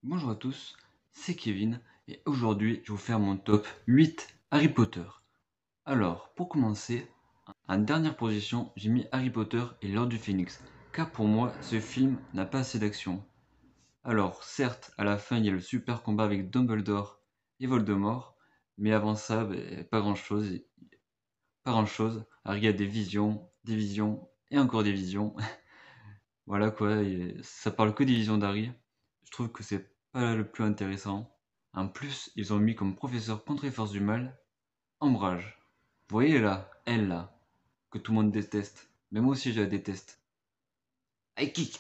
Bonjour à tous, c'est Kevin et aujourd'hui je vais vous faire mon top 8 Harry Potter. Alors, pour commencer, en dernière position, j'ai mis Harry Potter et l'Ordre du Phénix, car pour moi, ce film n'a pas assez d'action. Alors, certes, à la fin, il y a le super combat avec Dumbledore et Voldemort, mais avant ça, pas grand-chose. Pas grand-chose. Harry a des visions et encore des visions. Voilà quoi, et ça parle que des visions d'Harry. Je trouve que c'est pas le plus intéressant. En plus, ils ont mis comme professeur contre les forces du mal Ombrage. Vous voyez là, elle là, que tout le monde déteste. Mais moi aussi je la déteste. I kick.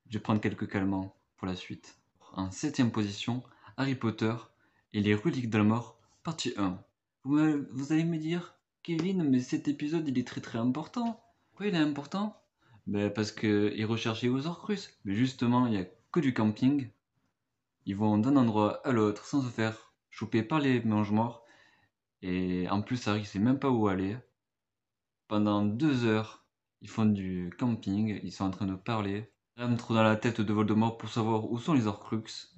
Je vais prendre quelques calmants pour la suite. En septième position, Harry Potter et les reliques de la mort, partie 1. Vous allez me dire, Kevin, mais cet épisode il est très important. Pourquoi il est important? Ben parce qu'il recherchait aux Horcruxes. Mais justement, il n'y a que du camping. Ils vont d'un endroit à l'autre sans se faire choper par les mange-morts. Et en plus, Harry sait même pas où aller. Pendant 2 heures, ils font du camping, ils sont en train de parler. Rien ne trop dans la tête de Voldemort pour savoir où sont les Horcruxes.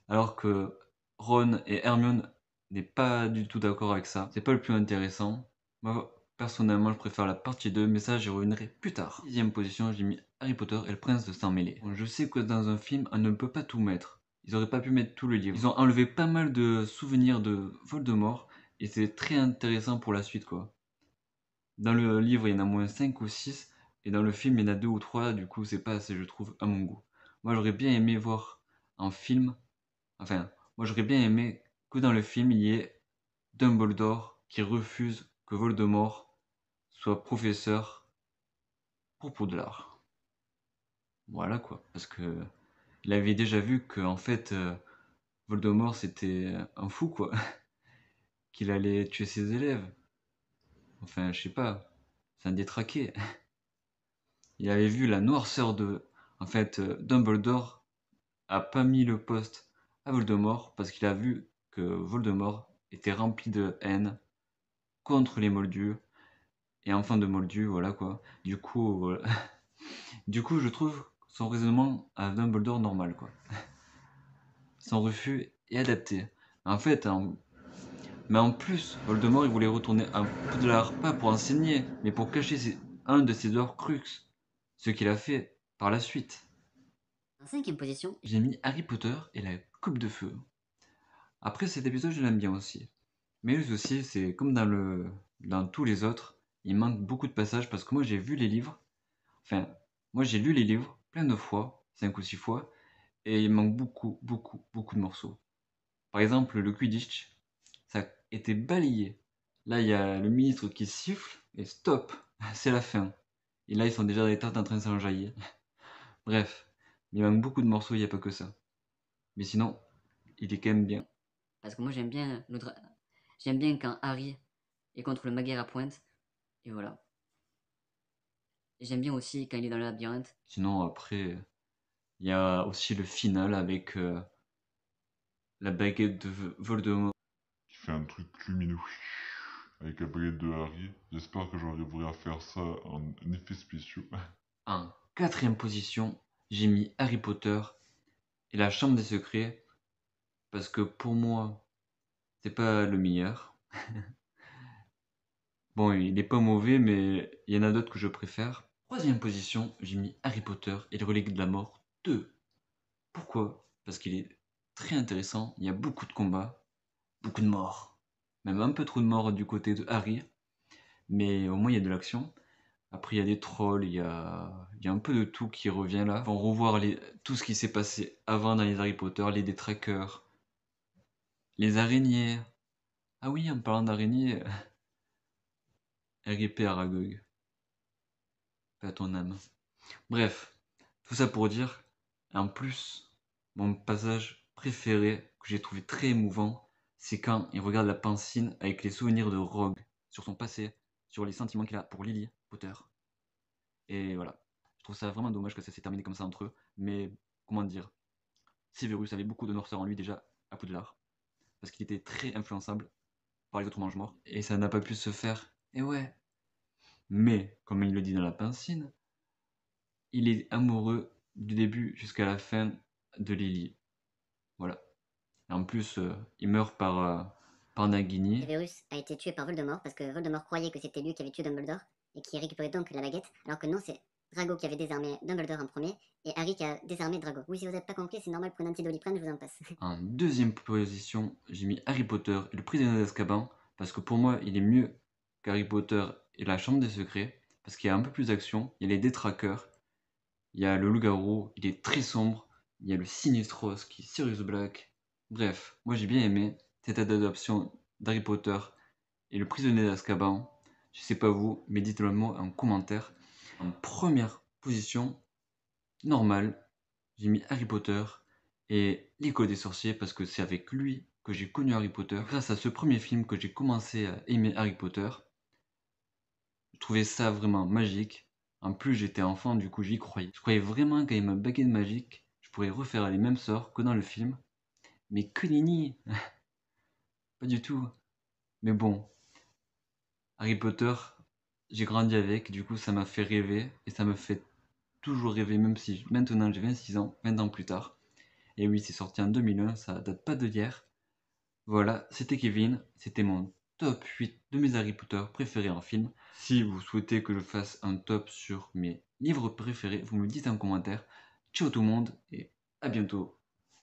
Alors que Ron et Hermione n'est pas du tout d'accord avec ça. C'est pas le plus intéressant. Moi, personnellement, je préfère la partie 2, mais ça, j'y reviendrai plus tard. Sixième position, j'ai mis Harry Potter et le prince de sang-mêlé. Bon, je sais que dans un film, on ne peut pas tout mettre. Ils auraient pas pu mettre tout le livre. Ils ont enlevé pas mal de souvenirs de Voldemort, et c'est très intéressant pour la suite, quoi. Dans le livre, il y en a moins 5 ou 6, et dans le film, il y en a 2 ou 3, du coup, c'est pas assez, je trouve, à mon goût. Moi, j'aurais bien aimé voir en film. Enfin, moi j'aurais bien aimé que dans le film il y ait Dumbledore qui refuse que Voldemort soit professeur pour Poudlard. Voilà quoi, parce que il avait déjà vu que en fait Voldemort c'était un fou quoi, qu'il allait tuer ses élèves. Enfin, je sais pas, c'est un détraqué. Il avait vu la noirceur de. En fait, Dumbledore a pas mis le poste à Voldemort parce qu'il a vu que Voldemort était rempli de haine contre les Moldus et enfant de Moldu, voilà quoi. Du coup, voilà. Du coup, je trouve son raisonnement à Dumbledore normal, quoi. Son refus est adapté. En fait, mais en plus, Voldemort, il voulait retourner à Poudlard, pas pour enseigner, mais pour cacher un de ses Horcruxes. Ce qu'il a fait par la suite. En cinquième position, J'ai mis Harry Potter et la Coupe de Feu. Après cet épisode, je l'aime bien aussi. Mais le souci, c'est comme dans tous les autres, il manque beaucoup de passages parce que moi j'ai vu les livres. Enfin, moi j'ai lu les livres plein de fois, 5 ou 6 fois, et il manque beaucoup de morceaux. Par exemple, le Quidditch, ça a été balayé. Là, il y a le ministre qui siffle, et stop, c'est la fin. Et là, ils sont déjà dans les tartes en train de s'enjailler. Bref, il manque beaucoup de morceaux, il n'y a pas que ça. Mais sinon, il est quand même bien. parce que moi j'aime bien quand Harry est contre le Maguire à pointe, et voilà. Et j'aime bien aussi quand il est dans le labyrinthe. Sinon, après, il y a aussi le final avec la baguette de Voldemort. Qui fait un truc lumineux avec la baguette de Harry. J'espère que j'arriverai à faire ça en effets spéciaux. En quatrième position, j'ai mis Harry Potter et la Chambre des Secrets parce que pour moi, c'est pas le meilleur. Bon, il est pas mauvais, mais il y en a d'autres que je préfère. Troisième position, j'ai mis Harry Potter et les reliques de la mort 2. Pourquoi? Parce qu'il est très intéressant, il y a beaucoup de combats, beaucoup de morts. Même un peu trop de morts du côté de Harry, mais au moins il y a de l'action. Après, il y a des trolls, il y a un peu de tout qui revient là. On va revoir tout ce qui s'est passé avant dans les Harry Potter, les détraqueurs, les araignées. Ah oui, en parlant d'araignées, RIP Aragog, paix à ton âme. Bref, tout ça pour dire, en plus, mon passage préféré, que j'ai trouvé très émouvant, c'est quand il regarde la pancine avec les souvenirs de Rogue sur son passé, sur les sentiments qu'il a pour Lily Potter. Et voilà, je trouve ça vraiment dommage que ça s'est terminé comme ça entre eux, mais comment dire, Severus avait beaucoup de noirceur en lui déjà à Poudlard, parce qu'il était très influençable par les autres mange-morts, et ça n'a pas pu se faire. Et mais, comme il le dit dans la pancine, il est amoureux du début jusqu'à la fin de Lily. Voilà. Et en plus, il meurt par Nagini. Severus a été tué par Voldemort parce que Voldemort croyait que c'était lui qui avait tué Dumbledore et qui récupérait donc la baguette, alors que non, c'est Drago qui avait désarmé Dumbledore en premier et Harry qui a désarmé Drago. Oui, si vous n'avez pas compris, c'est normal pour une antidoliprane, je vous en passe. En deuxième position, j'ai mis Harry Potter et le prisonnier d'Azkaban parce que pour moi, il est mieux qu'Harry Potter et la chambre des secrets parce qu'il y a un peu plus d'action, il y a les détraqueurs, il y a le loup-garou, il est très sombre, il y a le Sinistros qui est Sirius Black. Bref, moi j'ai bien aimé cette adaptation d'Harry Potter et le prisonnier d'Azkaban. Je sais pas vous, mais dites-le moi en commentaire. En première position, normale, j'ai mis Harry Potter et l'école des sorciers parce que c'est avec lui que j'ai connu Harry Potter. Grâce à ce premier film que j'ai commencé à aimer Harry Potter. Je trouvais ça vraiment magique. En plus, j'étais enfant, du coup, j'y croyais. Je croyais vraiment qu'avec ma baguette magique, je pourrais refaire les mêmes sorts que dans le film. Mais que nenni pas du tout. Mais bon, Harry Potter, j'ai grandi avec, du coup, ça m'a fait rêver. Et ça me fait toujours rêver, même si maintenant j'ai 26 ans, 20 ans plus tard. Et oui, c'est sorti en 2001, ça date pas d'hier. Voilà, c'était Kevin, c'était mon top 8 de mes Harry Potter préférés en film. Si vous souhaitez que je fasse un top sur mes livres préférés, vous me le dites en commentaire. Ciao tout le monde et à bientôt.